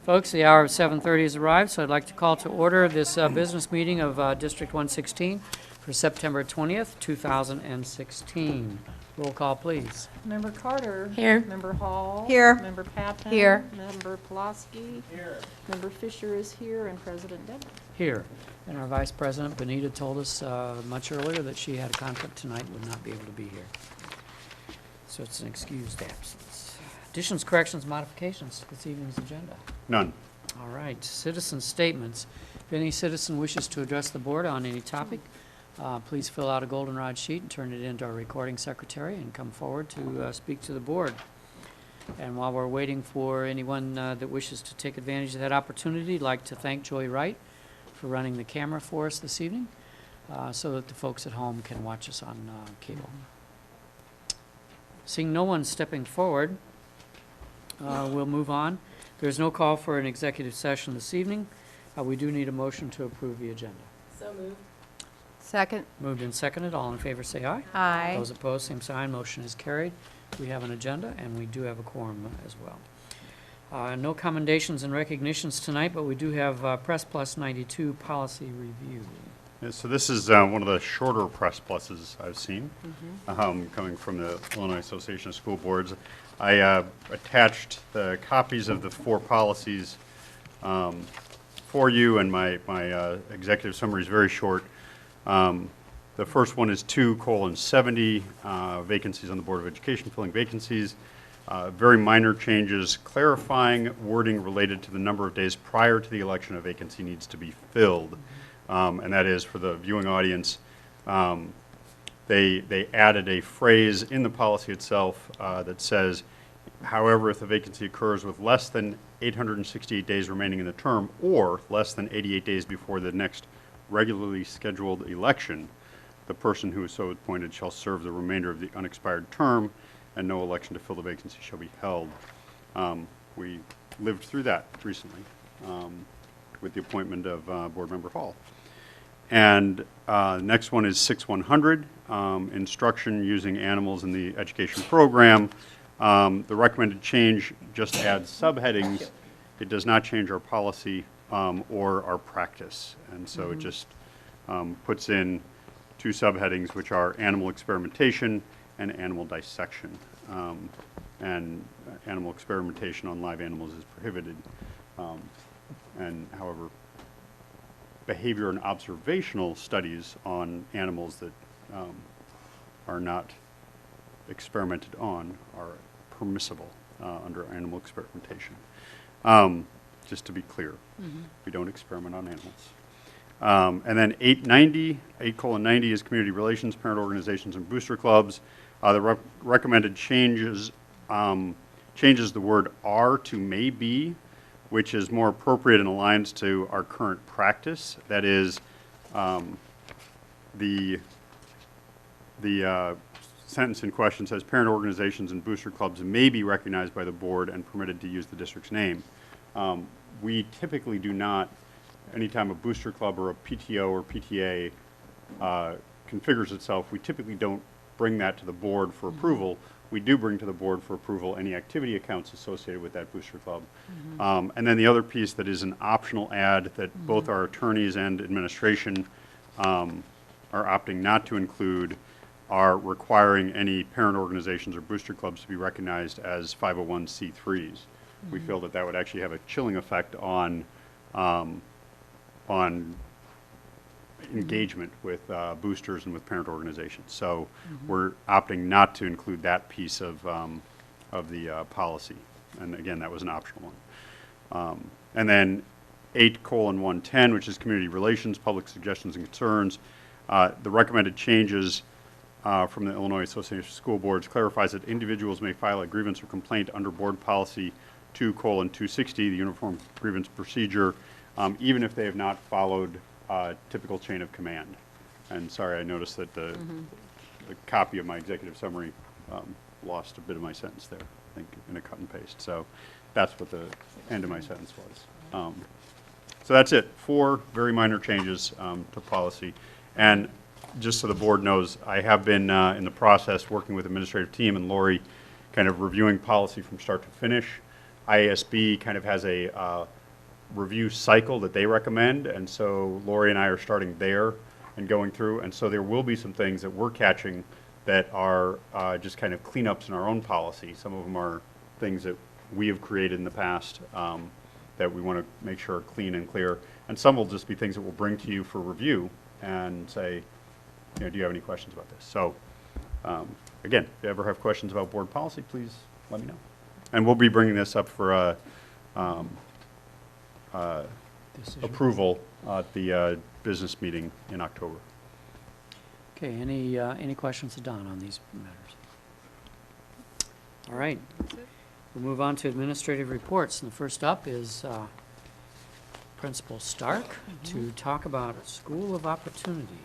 Folks, the hour of 7:30 has arrived, so I'd like to call to order this business meeting of District 116 for September 20th, 2016. Roll call, please. Member Carter. Here. Member Hall. Here. Member Patton. Here. Member Pulaski. Here. Member Fisher is here, and President Demming. Here. And our Vice President, Benita, told us much earlier that she had a conflict tonight and would not be able to be here. So it's an excused absence. Additions, corrections, modifications to this evening's agenda. None. All right, citizen statements. If any citizen wishes to address the board on any topic, please fill out a goldenrod sheet and turn it into our recording secretary and come forward to speak to the board. And while we're waiting for anyone that wishes to take advantage of that opportunity, I'd like to thank Joy Wright for running the camera for us this evening so that the folks at home can watch us on cable. Seeing no one stepping forward, we'll move on. There's no call for an executive session this evening. We do need a motion to approve the agenda. So moved. Second. Moved and seconded. All in favor say aye. Aye. Those opposed, same sign. Motion is carried. We have an agenda, and we do have a quorum as well. No commendations and recognitions tonight, but we do have Press Plus 92 policy review. Yeah, so this is one of the shorter press pluses I've seen, coming from the Illinois Association of School Boards. I attached the copies of the 4 policies for you, and my executive summary is very short. The first one is 2:70, vacancies on the Board of Education, filling vacancies. Very minor changes, clarifying wording related to the number of days prior to the election a vacancy needs to be filled. And that is, for the viewing audience, they added a phrase in the policy itself that says, however, if the vacancy occurs with less than 868 days remaining in the term or less than 88 days before the next regularly scheduled election, the person who is so appointed shall serve the remainder of the unexpired term, and no election to fill the vacancy shall be held. We lived through that recently with the appointment of Board Member Hall. And next one is 6100, instruction using animals in the education program. The recommended change just adds subheadings. It does not change our policy or our practice. And so it just puts in 2 subheadings, which are animal experimentation and animal dissection. And animal experimentation on live animals is prohibited. And however, behavior and observational studies on animals that are not experimented on are permissible under animal experimentation. Just to be clear, we don't experiment on animals. And then 8:90 is community relations, parent organizations, and booster clubs. The recommended changes changes the word "are" to "may be," which is more appropriate and aligns to our current practice. That is, the sentence in question says, parent organizations and booster clubs may be recognized by the board and permitted to use the district's name. We typically do not, anytime a booster club or a PTO or PTA configures itself, we typically don't bring that to the board for approval. We do bring to the board for approval any activity accounts associated with that booster club. And then the other piece that is an optional add that both our attorneys and administration are opting not to include are requiring any parent organizations or booster clubs to be recognized as 501c3s. We feel that that would actually have a chilling effect on engagement with boosters and with parent organizations. So we're opting not to include that piece of the policy. And again, that was an optional one. And then 8:110, which is community relations, public suggestions and concerns. The recommended changes from the Illinois Association of School Boards clarifies that individuals may file a grievance or complaint under board policy 2:260, the uniform grievance procedure, even if they have not followed typical chain of command. And sorry, I noticed that the copy of my executive summary lost a bit of my sentence there, I think, in a cut and paste. So that's what the end of my sentence was. So that's it. 4 very minor changes to policy. And just so the board knows, I have been in the process working with the administrative team and Lori kind of reviewing policy from start to finish. IASB kind of has a review cycle that they recommend, and so Lori and I are starting there and going through, and so there will be some things that we're catching that are just kind of cleanups in our own policy. Some of them are things that we have created in the past that we want to make sure are clean and clear, and some will just be things that we'll bring to you for review and say, you know, do you have any questions about this? So again, if you ever have questions about board policy, please let me know. And we'll be bringing this up for Decision. approval at the business meeting in October. Okay, any questions to Don on these matters? All right. We'll move on to administrative reports. And the first up is Principal Stark to talk about School of Opportunity.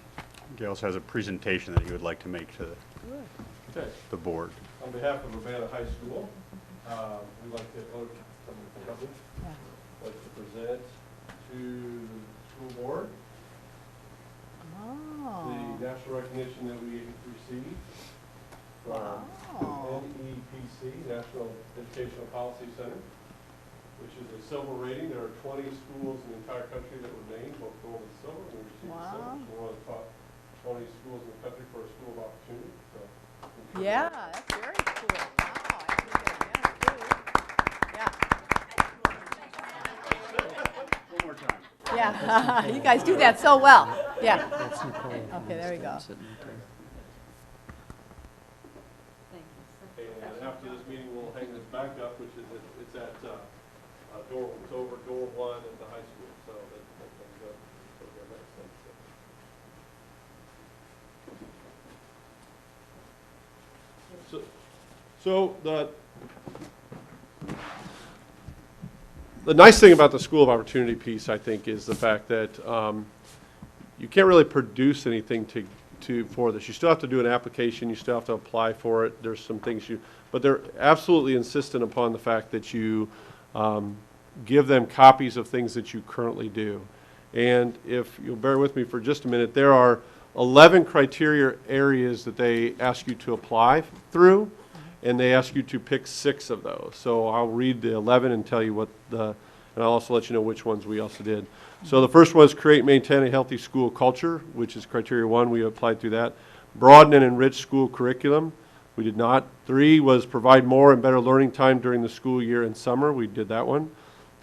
He also has a presentation that he would like to make to Okay. the board. On behalf of Urbana High School, we'd like to, like to present to the school board the national recognition that we received from NEPC, National Educational Policy Center, which is a silver rating. There are 20 schools in the entire country that were named, both gold and silver, and we received the silver. So we're one of the top 20 schools in the country for a school of opportunity. So, Yeah, that's very cool. Wow, I think One more time. yeah. You guys do that so well. Yeah. That's Nicole. Okay, there we go. Sitting right there. and after this meeting, we'll hang this back up, which is, it's at it's over door 1 at the high school. So that hangs up over there next time. So the nice thing about the School of Opportunity piece, I think, is the fact that you can't really produce anything for this. You still have to do an application. You still have to apply for it. There's some things but they're absolutely insistent upon the fact that you give them copies of things that you currently do. And if you'll bear with me for just a minute, there are 11 criteria areas that they ask you to apply through, and they ask you to pick 6 of those. So I'll read the 11 and tell you and I'll also let you know which ones we also did. So the first was create and maintain a healthy school culture, which is criteria 1. We applied through that. Broaden and enrich school curriculum. We did not. 3 was provide more and better learning time during the school year and summer. We did that one.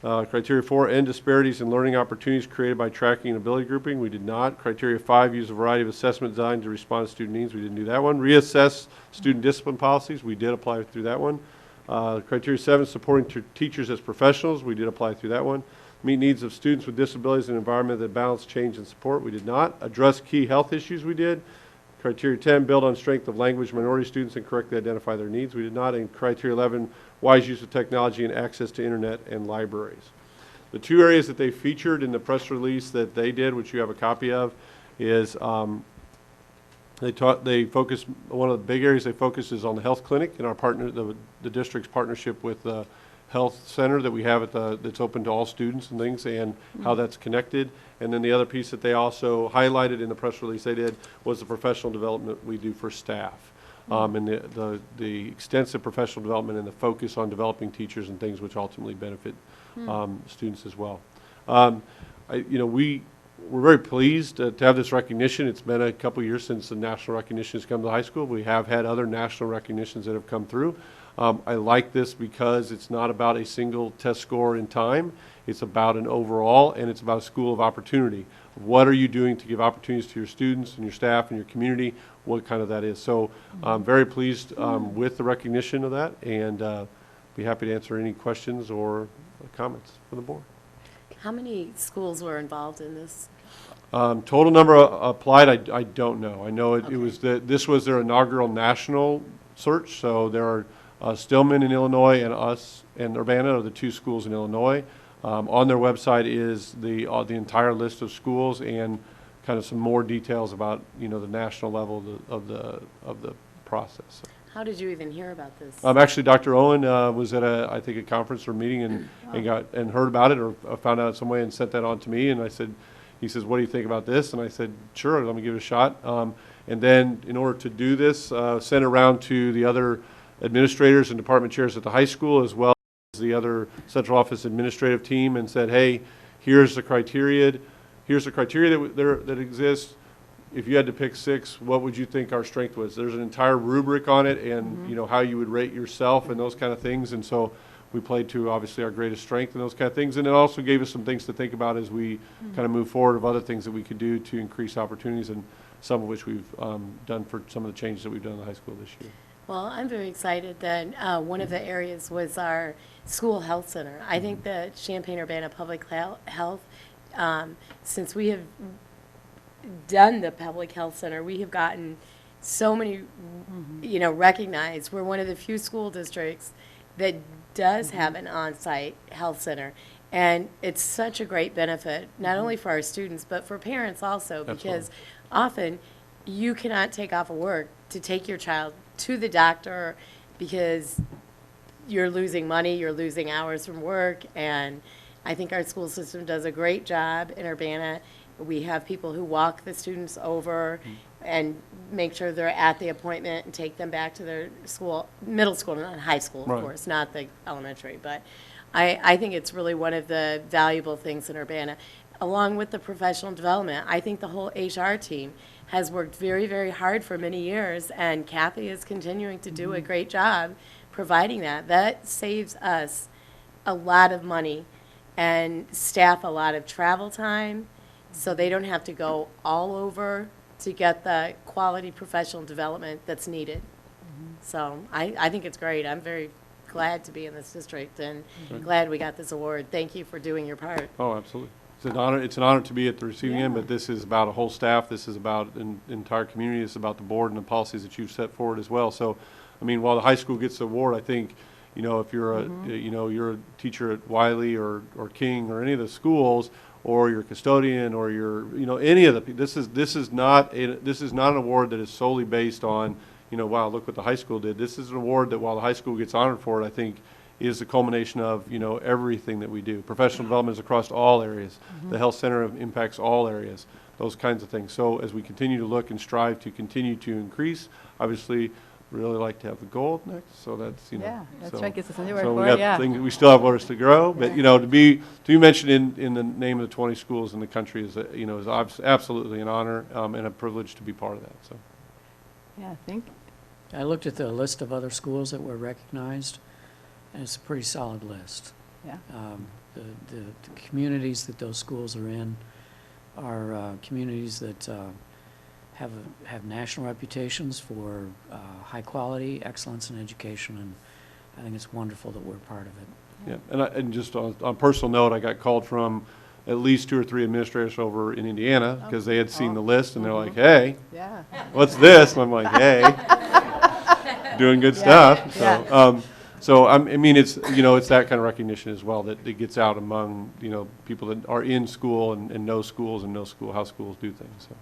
Criteria 4, end disparities in learning opportunities created by tracking and ability grouping. We did not. Criteria 5, use a variety of assessment design to respond to student needs. We didn't do that one. Reassess student discipline policies. We did apply through that one. Criteria 7, supporting teachers as professionals. We did apply through that one. Meet needs of students with disabilities in an environment that balance change and support. We did not. Address key health issues. We did. Criteria 10, build on strength of language minority students and correctly identify their needs. We did not. And criteria 11, wise use of technology and access to internet and libraries. The 2 areas that they featured in the press release that they did, which you have a copy of, is they focus, one of the big areas they focus is on the health clinic and our partner, the district's partnership with the health center that we have that's open to all students and things, and how that's connected. And then the other piece that they also highlighted in the press release they did was the professional development we do for staff. And the extensive professional development and the focus on developing teachers and things which ultimately benefit students as well. We're very pleased to have this recognition. It's been a couple years since the national recognition has come to the high school. We have had other national recognitions that have come through. I like this because it's not about a single test score in time. It's about an overall, and it's about a school of opportunity. What are you doing to give opportunities to your students and your staff and your community? What kind of that is. So I'm very pleased with the recognition of that, and be happy to answer any questions or comments from the board. How many schools were involved in this? Total number applied, I don't know. I know it was this was their inaugural national search, so there are Stillman in Illinois and us and Urbana are the 2 schools in Illinois. On their website is the entire list of schools and kind of some more details about the national level of the process. How did you even hear about this? Actually, Dr. Owen was at I think a conference or meeting and heard about it or found out some way and sent that on to me, and he says, what do you think about this? And I said, sure, let me give it a shot. And then in order to do this, sent around to the other administrators and department chairs at the high school, as well the other central office administrative team and said, hey, here's the criteria that exists. If you had to pick 6, what would you think our strength was? There's an entire rubric on it, and you know how you would rate yourself and those kind of things. And so we played to obviously our greatest strength and those kind of things. And it also gave us some things to think about as we kind of move forward of other things that we could do to increase opportunities, and some of which we've done for some of the changes that we've done in the high school this year. Well, I'm very excited that one of the areas was our school health center. I think that Champaign-Urbana Public Health, since we have done the public health center, we have gotten so many, you know, recognized. We're one of the few school districts that does have an on-site health center. And it's such a great benefit, not only for our students, but for parents also, because often you cannot take off of work to take your child to the doctor because you're losing money, you're losing hours from work, and I think our school system does a great job in Urbana. We have people who walk the students over and make sure they're at the appointment and take them back to their school, middle school, not high school, of course, not the elementary. But I think it's really one of the valuable things in Urbana. Along with the professional development, I think the whole HR team has worked very, very hard for many years, and Kathy is continuing to do a great job providing that. That saves us a lot of money and staff a lot of travel time, so they don't have to go all over to get the quality professional development that's needed. So I think it's great. I'm very glad to be in this district and glad we got this award. Thank you for doing your part. Oh, absolutely. It's an honor to be at the receiving end, but this is about a whole staff. This is about an entire community. This is about the board and the policies that you've set forward as well. So, I mean, while the high school gets the award, I think, you know, if you're you're a teacher at Wiley or King or any of the schools, or you're a custodian, or you're, you know, any of the, this is not an award that is solely based on, you know, wow, look what the high school did. This is an award that, while the high school gets honored for it, I think is the culmination of, you know, everything that we do. Professional development is across all areas. The health center impacts all areas, those kinds of things. So as we continue to look and strive to continue to increase, obviously, really like to have the gold next. So that's, you know. Yeah, that's so, right, gets us a new so we report, got things, we still have ways to grow, but, you know, to be mentioned in the name of the 20 schools in the country is, you know, is absolutely an honor and a privilege to be part of that. So. Yeah, I think, I looked at the list of other schools that were recognized, and it's a pretty solid list. yeah. The communities that those schools are in are communities that have national reputations for high quality, excellence in education, and I think it's wonderful that we're part of it. Yeah, and just on a personal note, I got called from at least 2 or 3 administrators over in Indiana because they had seen the list and they're like, hey, Yeah. what's this? And I'm like, hey, doing good stuff. So, so I mean, it's, you know, it's that kind of recognition as well that it gets out among, you know, people that are in school and know schools and know how schools do things. So.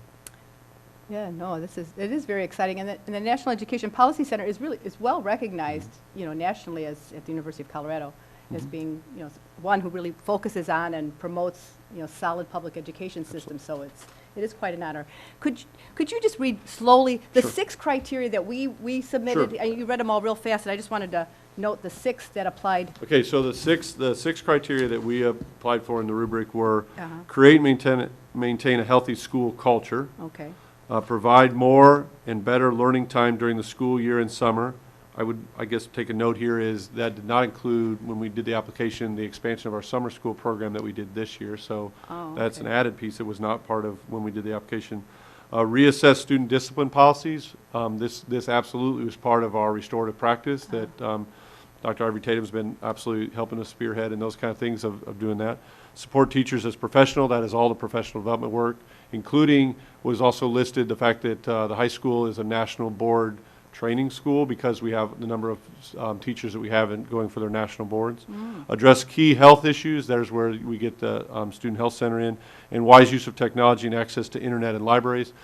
Yeah, no, it is very exciting, and the National Education Policy Center is well recognized, you know, nationally as at the University of Colorado as being, you know, one who really focuses on and promotes, you know, solid public education system. So it is quite an honor. Could you just read slowly the 6 criteria that we submitted? Sure. And you read them all real fast, and I just wanted to note the 6 that applied. Okay, so the six criteria that we applied for in the rubric were create and maintain a healthy school culture. Okay. Provide more and better learning time during the school year and summer. I guess, take a note here is that did not include, when we did the application, the expansion of our summer school program that we did this year. So that's an added piece that was not part of when we did the application. Reassess student discipline policies. This absolutely was part of our restorative practice that Dr. Ivy Tatum's been absolutely helping us spearhead and those kind of things of doing that. Support teachers as professional. That is all the professional development work, including was also listed the fact that the high school is a national board training school because we have the number of teachers that we have going for their national boards. Address key health issues. There's where we get the Student Health Center in. And wise use of technology and access to internet and libraries.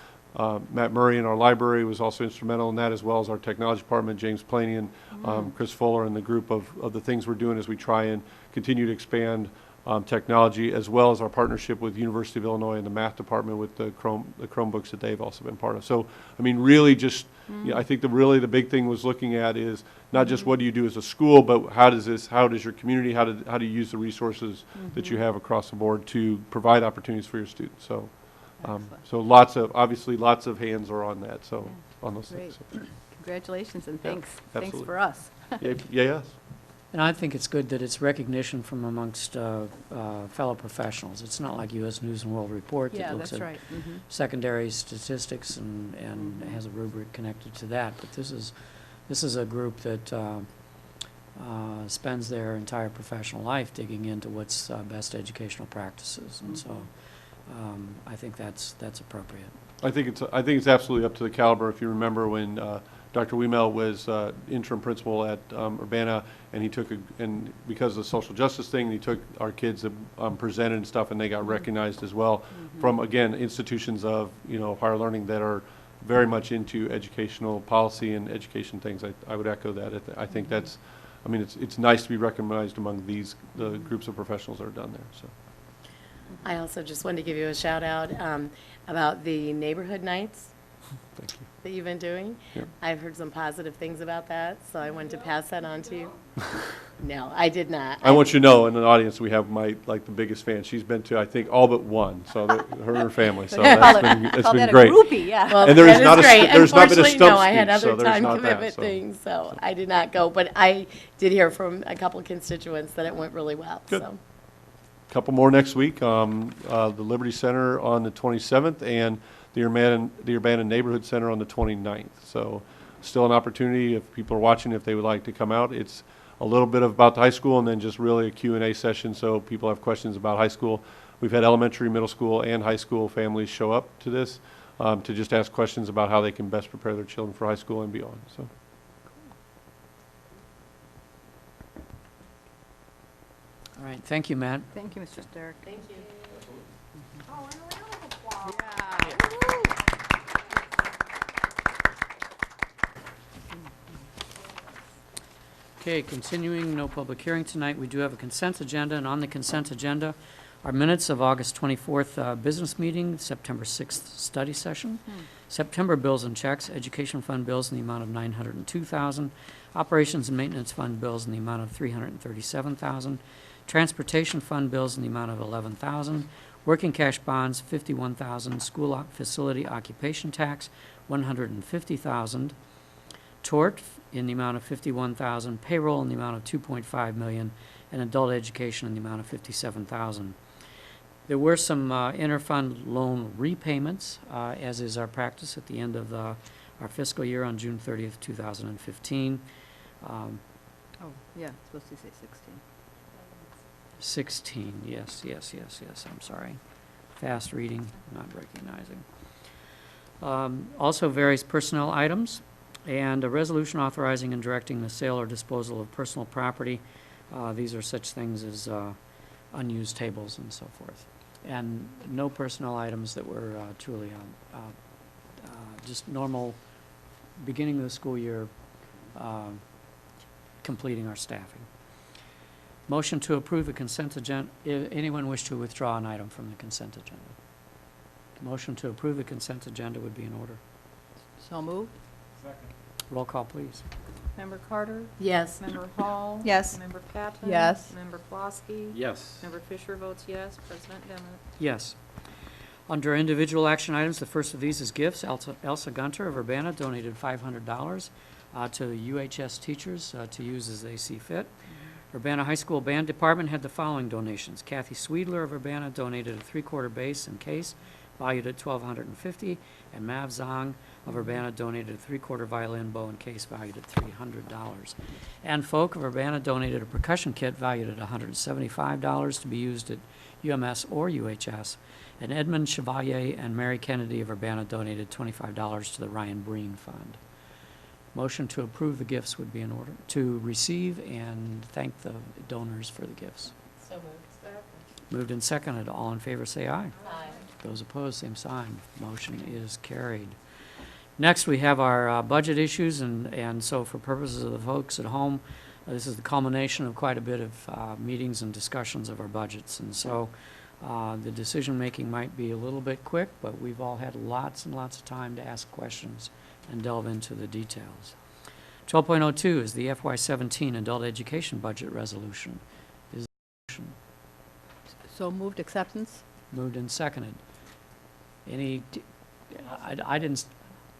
Matt Murray in our library was also instrumental in that, as well as our technology department, James Planey and Chris Fuller, and the group of the things we're doing as we try and continue to expand technology, as well as our partnership with University of Illinois and the math department with the Chromebooks that they've also been part of. So, I mean, really just, yeah, I think the big thing was looking at is not just what do you do as a school, but how does your community, how do you use the resources that you have across the board to provide opportunities for your students? So, so obviously lots of hands are on that, so, on those Great. things. So. Congratulations and Yeah, thanks. Thanks absolutely. for us. Yeah, yes. And I think it's good that it's recognition from amongst fellow professionals. It's not like U.S. News and World Report Yeah, that looks that's at right. secondary statistics and has a rubric connected to that. But this is a group that spends their entire professional life digging into what's best educational practices, and so I think that's appropriate. I think it's absolutely up to the caliber. If you remember when Dr. Wiemel was interim principal at Urbana, and and because of the social justice thing, he took our kids that presented and stuff, and they got recognized as well from, again, institutions of, higher learning that are very much into educational policy and education things. I would echo that. I think that's, I mean, it's nice to be recognized among the groups of professionals that are done there, so. I also just wanted to give you a shout out about the neighborhood nights Thank you. that you've been doing. Yep. I've heard some positive things about that, so I wanted to pass that on to you. No, I did not. I want you to know, in the audience, we have the biggest fan. She's been to, I think, all but one, so her and her family, so it's Call been that a great. groppie, yeah. Well, And there is that not a great. st- there's not been a Unfortunately, stump no, I had speech, so other there's time not that, commitment so. things, so I did not go. But I did hear from a couple constituents that it went really well, Good. so. Couple more next week, the Liberty Center on the 27th, and the Urbana Neighborhood Center on the 29th. So still an opportunity if people are watching, if they would like to come out. It's a little bit about the high school and then just really a Q&A session, so people have questions about high school. We've had elementary, middle school, and high school families show up to this to just ask questions about how they can best prepare their children for high school and beyond. So. All right, thank you, Matt. Thank you, Mr. Stark. Thank you. Okay, continuing, no public hearing tonight. We do have a consent agenda, and on the consent agenda are minutes of August 24th business meeting, September 6th study session, September bills and checks, education fund bills in the amount of $902,000, operations and maintenance fund bills in the amount of $337,000, transportation fund bills in the amount of $11,000, working cash bonds $51,000, school facility occupation tax $150,000, tort in the amount of $51,000, payroll in the amount of $2.5 million, and adult education in the amount of $57,000. There were some interfund loan repayments, as is our practice at the end of our fiscal year on June 30th, 2015. Oh, yeah, it's supposed to say 16. 16, yes, I'm sorry. Fast reading, not recognizing. Also various personnel items, and a resolution authorizing and directing the sale or disposal of personal property. These are such things as unused tables and so forth. And no personnel items that were truly just normal beginning of the school year, completing our staffing. Motion to approve the consent agenda. Anyone wish to withdraw an item from the consent agenda? Motion to approve the consent agenda would be in order. So moved? Roll call, please. Member Carter? Yes. Member Hall? Yes. Member Patton? Yes. Member Plosky? Yes. Member Fisher votes yes. President Demmett? Yes. Under individual action items, the first of these is gifts. Elsa Gunter of Urbana donated $500 to UHS teachers to use as they see fit. Urbana High School Band Department had the following donations. Kathy Sweedler of Urbana donated a 3/4 bass and case valued at $1,250, and Mav Zong of Urbana donated a 3/4 violin, bow, and case valued at $300. Ann Folk of Urbana donated a percussion kit valued at $175 to be used at UMS or UHS, and Edmund Chevalier and Mary Kennedy of Urbana donated $25 to the Ryan Breen Fund. Motion to approve the gifts would be in order, to receive and thank the donors for the gifts. So moved. Moved and seconded. All in favor say aye. Aye. Those opposed, same sign. Motion is carried. Next, we have our budget issues, and so for purposes of the folks at home, This is the culmination of quite a bit of meetings and discussions of our budgets, and so the decision-making might be a little bit quick, but we've all had lots and lots of time to ask questions and delve into the details. 12.02 is the FY17 Adult Education Budget Resolution. Is there a motion? So moved acceptance? Moved and seconded. I didn't,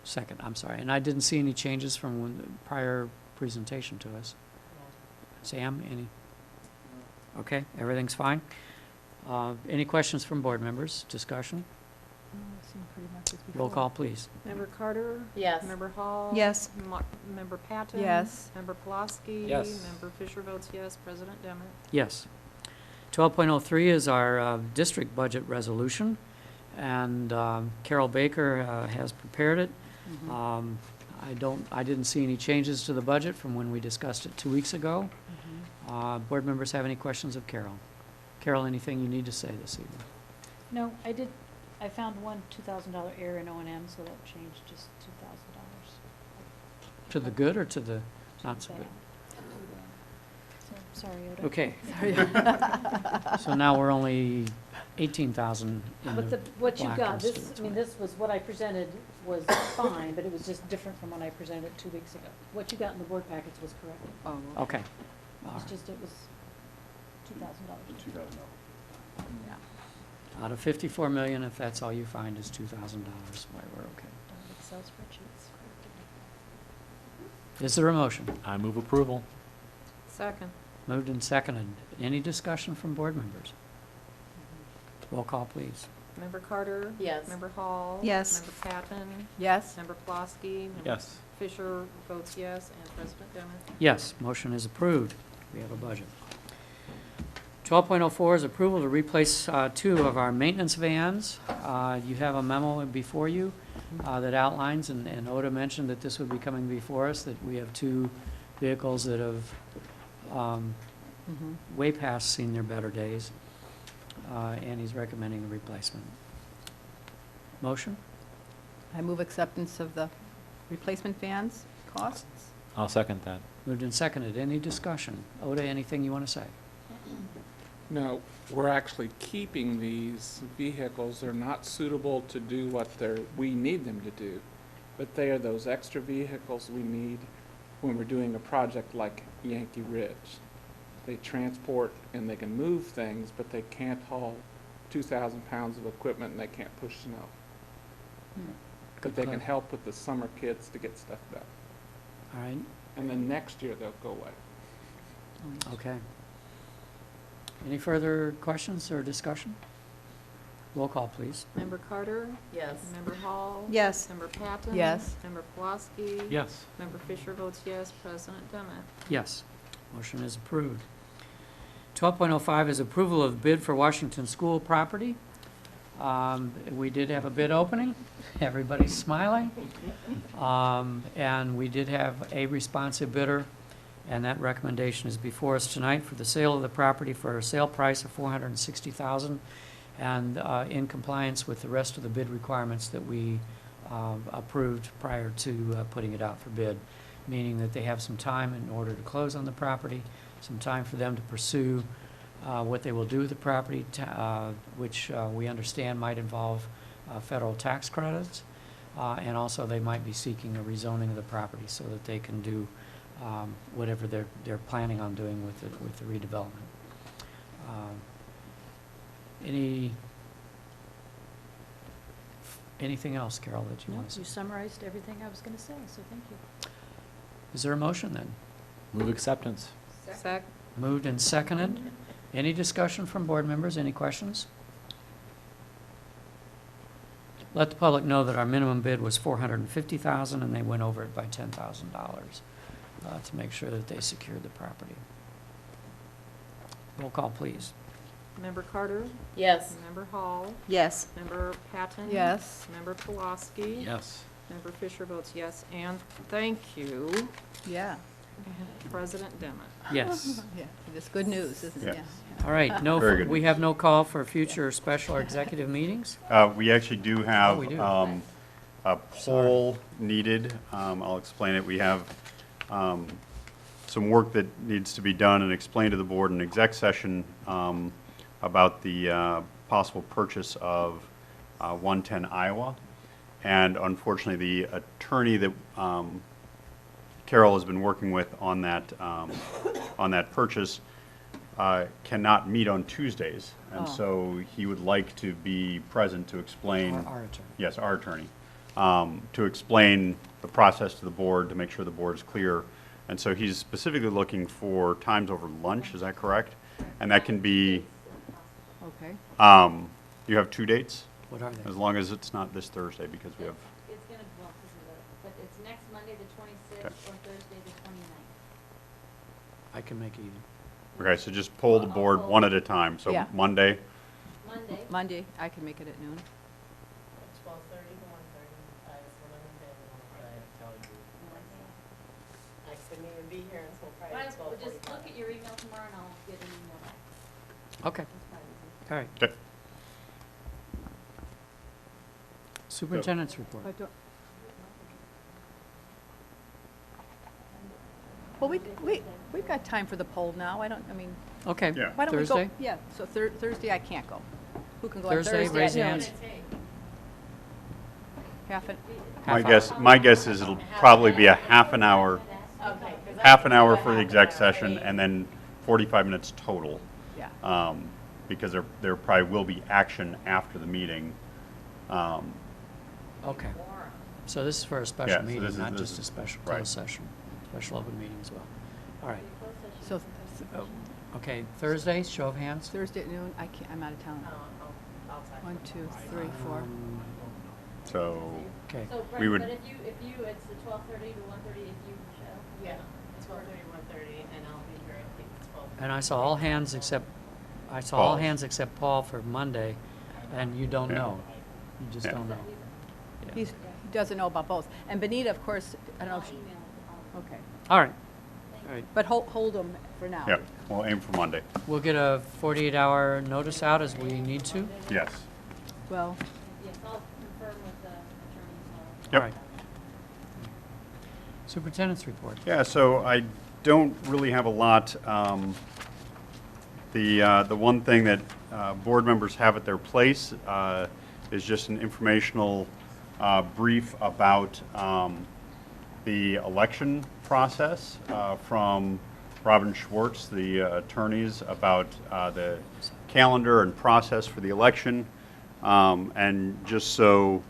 second, I'm sorry, and I didn't see any changes from the prior presentation to us. Sam, any? Okay, everything's fine. Any questions from board members? Discussion? Roll call, please. Member Carter? Yes. Member Hall? Yes. Member Patton? Yes. Member Pulaski? Yes. Member Fisher votes yes. President Demmett? Yes. 12.03 is our district budget resolution, and Carol Baker has prepared it. I didn't see any changes to the budget from when we discussed it 2 weeks ago. Board members have any questions of Carol? Carol, anything you need to say this evening? No, I found one $2,000 error in O&M, so that changed just $2,000. To the good or to the not so good? So, sorry, Oda. Okay. So now we're only 18,000 in But the what you black got, on this, students. I mean, this was, what I presented was fine, but it was just different from when I presented it 2 weeks ago. What you got in the board packets was correct. Oh, Okay. All It's right. just, it was $2,000. Out of 54 million, if that's all you find is $2,000, why, we're okay. Excel spreadsheets. Is there a motion? I move approval. Second. Moved and seconded. Any discussion from board members? Roll call, please. Member Carter? Yes. Member Hall? Yes. Member Patton? yes. Member Pulaski? Member Yes. Fisher votes yes. And President Demmett? Yes, motion is approved. We have a budget. 12.04 is approval to replace 2 of our maintenance vans. You have a memo before you that outlines, and Oda mentioned that this would be coming before us, that we have 2 vehicles that have way past seen their better days, and he's recommending a replacement. Motion? I move acceptance of the replacement vans costs? I'll second that. Moved and seconded. Any discussion? Oda, anything you want to say? No, we're actually keeping these vehicles. They're not suitable to do what we need them to do, but they are those extra vehicles we need when we're doing a project like Yankee Ridge. They transport and they can move things, but they can't haul 2,000 pounds of equipment and they can't push snow. But they can help with the summer kids to get stuff done. All right, And then next year they'll go away. okay. Any further questions or discussion? Roll call, please. Member Carter? Yes. Member Hall? Yes. Member Patton? Yes. Member Pulaski? Yes. Member Fisher votes yes. President Demmett? Yes, motion is approved. 12.05 is approval of bid for Washington School property. We did have a bid opening. Everybody's smiling. And we did have a responsive bidder, and that recommendation is before us tonight for the sale of the property for a sale price of $460,000, and in compliance with the rest of the bid requirements that we approved prior to putting it out for bid, meaning that they have some time in order to close on the property, some time for them to pursue what they will do with the property, which we understand might involve federal tax credits, and also they might be seeking a rezoning of the property so that they can do whatever they're planning on doing with the redevelopment. Anything else, Carol, that you No, want to you say? summarized everything I was going to say, so thank you. Is there a motion then? Move acceptance. Second. Moved and seconded. Any discussion from board members? Any questions? Let the public know that our minimum bid was $450,000, and they went over it by $10,000 to make sure that they secured the property. Roll call, please. Member Carter? Yes. Member Hall? Yes. Member Patton? Yes. Member Pulaski? Yes. Member Fisher votes yes. And thank you, Yeah. President Demmett. Yes. Yeah, it's good news, isn't it? Yes. Yeah. All right, Very good. we have no call for future special or executive meetings? We actually do have we do. a poll needed. I'll explain it. We have some work that needs to be done and explained to the board in exec session about the possible purchase of 110 Iowa. And unfortunately, the attorney that Carol has been working with on that purchase cannot meet on Tuesdays. And Oh. so he would like to be present to explain. Our attorney. Yes, our attorney, to explain the process to the board, to make sure the board is clear. And so he's specifically looking for times over lunch, is that correct? And that can be, Okay. you have 2 dates? What are they? As long as it's not this Thursday, because we have, It's gonna, well, this is but it's next Monday, the 26th, or Thursday, the 29th. I can make it either. okay, so just poll the board one at a time. So Yeah. Monday, Monday, Monday, I can make it at noon. 12:30 to 1:30, is when I'm available. I couldn't even be here until but Friday, we'll just look at your email tomorrow and I'll get an email back. Okay, That's probably easy. all right. okay. Superintendent's report. But don't- Well, we've got time for the poll now. I mean, Okay, Yeah. why don't we go? Thursday? Yeah, so Thursday I can't go. Who can go on Thursday, Thursday? raise at noon? hands. Half an, My Half hour. my guess is it'll probably be a half an hour, Okay. 'cause I half can an hour do a for the half exec an hour session, meeting. and then 45 minutes total. yeah. Because there probably will be action after the meeting. Okay. So this is for a Yeah, special so meeting, this is- not this just a is- special right. closed session, special open meeting as well. All right. So Okay, Thursday, show of hands. Thursday at noon, I'm out of town. I'll talk. 1, 2, 3, 4. So, Okay, So, We Brent, would- but if you, it's the 12:30 to 1:30 if you show. Yeah, 12:30 to 1:30, and I'll be here, I think, 12. and I saw all hands except, all Paul's. hands except Paul for Monday, and you don't Yeah. know. You just Yeah. don't know. Yeah. He doesn't know about both. And Benita, of course, I don't know I'll if she, email it. okay. All right, all right. But hold them for now. yeah, we'll aim for Monday. We'll get a 48-hour notice out as we need to. Yes. Well, Yes, I'll confirm with the attorney, so. Yep. All right. Superintendent's report. Yeah, so I don't really have a lot. The one thing that board members have at their place is just an informational brief about the election process from Robin Schwartz, the attorneys, about the calendar and process for the election. And just so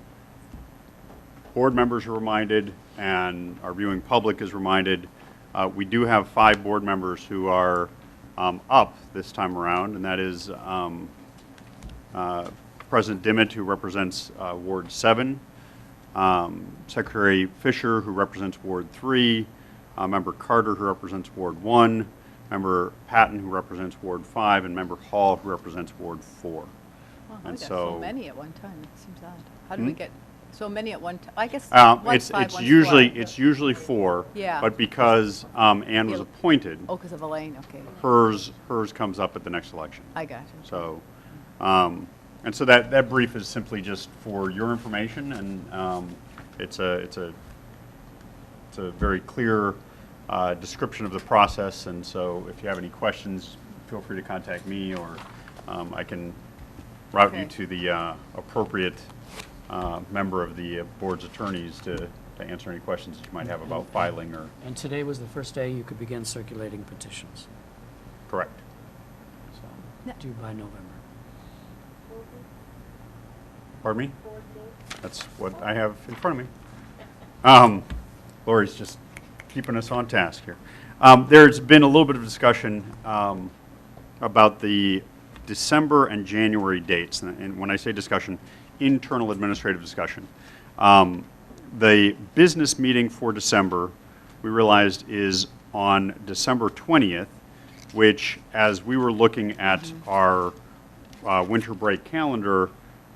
board members are reminded and our viewing public is reminded, we do have 5 board members who are up this time around, and that is President Dimmitt, who represents Ward 7, Secretary Fisher, who represents Ward 3, Member Carter, who represents Ward 1, Member Patton, who represents Ward 5, and Member Hall, who represents Ward 4. wow, And we got so so- many at one time. It seems odd. How did we Hmm? get so many at one time? I guess one's 5, It's one's usually, 4. it's usually 4. Yeah. But because Ann was Yeah. appointed, Oh, because of Elaine, okay. hers comes up at the next election. I got you. So, and so that brief is simply just for your information, and it's a very clear description of the process, and so if you have any questions, feel free to contact me, or I can route you Okay. to the appropriate member of the board's attorneys to answer any questions that you might have about filing or, And today was the first day you could begin circulating petitions, correct. so, Yeah. due by November. Pardon me? That's what I have in front of me. Lori's just keeping us on task here. There's been a little bit of discussion about the December and January dates. And when I say discussion, internal administrative discussion. The business meeting for December, we realized, is on December 20th, which, as we were looking at our winter break calendar,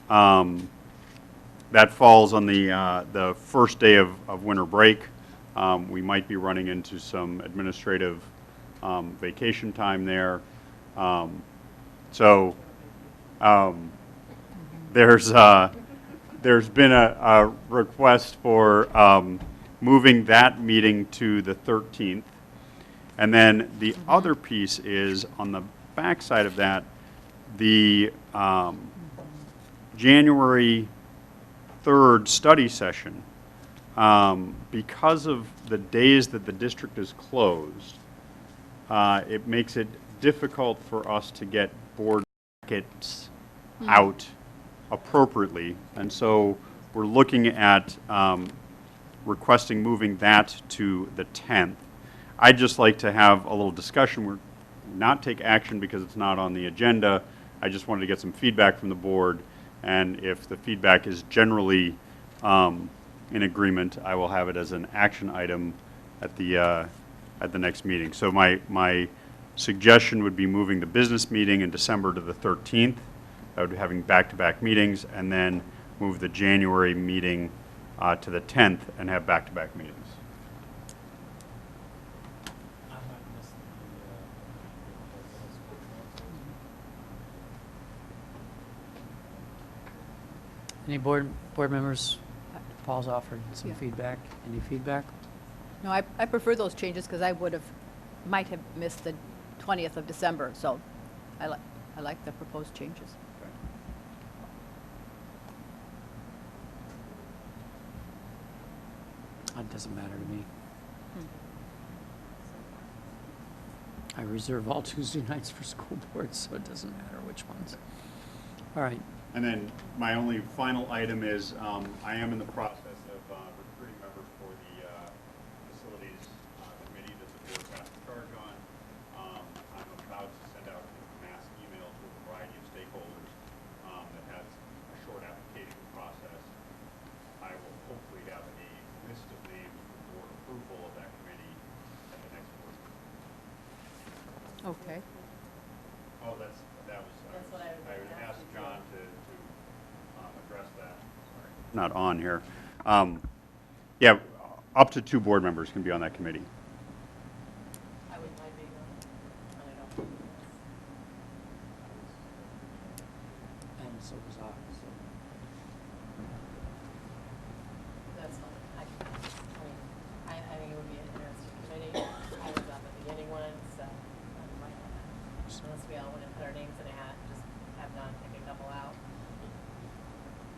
that falls on the first day of winter break. We might be running into some administrative vacation time there. So there's been a request for moving that meeting to the 13th. And then the other piece is, on the backside of that, the January 3rd study session, because of the days that the district is closed, it makes it difficult for us to get board packets out appropriately. And so we're looking at requesting moving that to the 10th. I'd just like to have a little discussion. We're not take action because it's not on the agenda. I just wanted to get some feedback from the board, and if the feedback is generally in agreement, I will have it as an action item at the next meeting. So my suggestion would be moving the business meeting in December to the 13th. I would be having back-to-back meetings, and then move the January meeting to the 10th and have back-to-back meetings. Any board members? Paul's offered some Yeah. feedback. Any feedback? No, I prefer those changes because might have missed the 20th of December, so I like the proposed changes. It doesn't matter to me. I reserve all Tuesday nights for school boards, so it doesn't matter which ones. All right. And then my only final item is, I am in the process of recruiting members for the facilities committee that the board passed the charge on. I'm about to send out a mass email to a variety of stakeholders that has a short application process. I will hopefully have a list of names for board approval of that committee at the next board meeting. Okay. Oh, that was, That's what I was I would gonna ask ask you John to address that. Not on here. Yeah, up to 2 board members can be on that committee. I wouldn't mind being on it. I don't know. And so was I. So. That's fine. I think it would be an interesting committee. I was on the beginning one, so I don't mind that. Unless we all want to put our names in a hat, just have Don pick a couple out.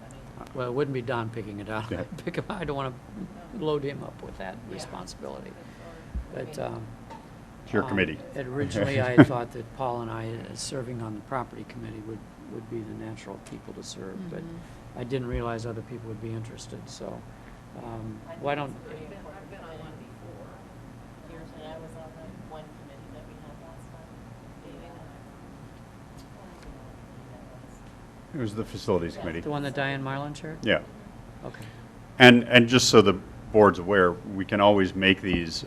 I mean, Well, it wouldn't be Don picking it out. Yeah. Pick him. I don't want to load him up with that responsibility. But It's your committee. originally, I had thought that Paul and I, as serving on the property committee, would be the natural people to serve. But I didn't realize other people would be interested. So I why think don't? it's a pretty important committee. Here's, and I was on the one committee that we had last time. David and I. It was the facilities committee. The one that Diane Marlin chaired? Yeah. Okay. And just so the board's aware, we can always make these,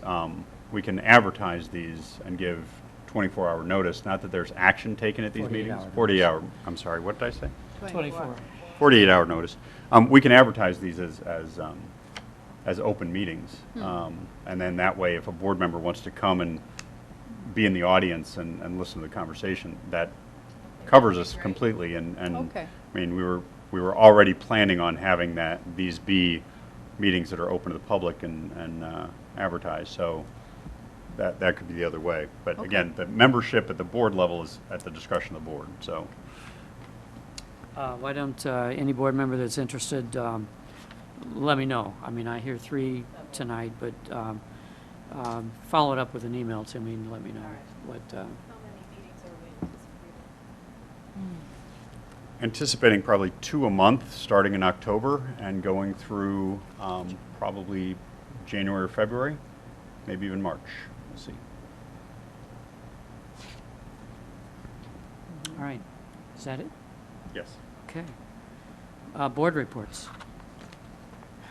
we can advertise these and give 24-hour notice. Not that there's action taken at these 48 meetings. hour 48-hour, I'm sorry, what did I say? 24. 48-hour notice. We can advertise these as open meetings. And then that way, if a board member wants to come and be in the audience and listen to the conversation, that covers us completely. And Okay. I mean, we were already planning on having these be meetings that are open to the public and advertised. So that could be the other way. But Okay. again, the membership at the board level is at the discretion of the board. So. Why don't any board member that's interested, let me know. I mean, I hear 3 tonight, but follow it up with an email to me and let me know what. How many meetings are we anticipating? Anticipating probably 2 a month, starting in October and going through probably January or February, maybe even March. We'll see. All right. Is that it? Yes. Okay. Board reports.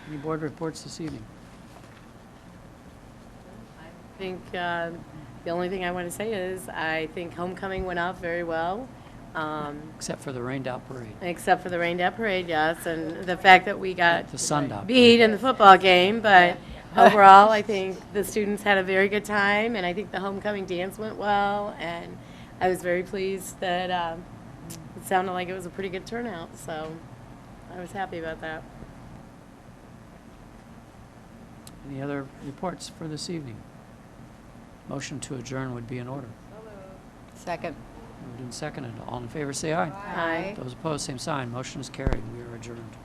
Any board reports this evening? I think the only thing I want to say is I think homecoming went off very well. Except for the rained out parade. Except for the rained out parade, yes, and the fact that we got The sundown. beat in the football game, but overall, I think the students had a very good time, and I think the homecoming dance went well, and I was very pleased that it sounded like it was a pretty good turnout, so I was happy about that. Any other reports for this evening? Motion to adjourn would be in order. Second. Moved and seconded. All in favor, say aye. Aye. Those opposed, same sign. Motion is carried. We are adjourned.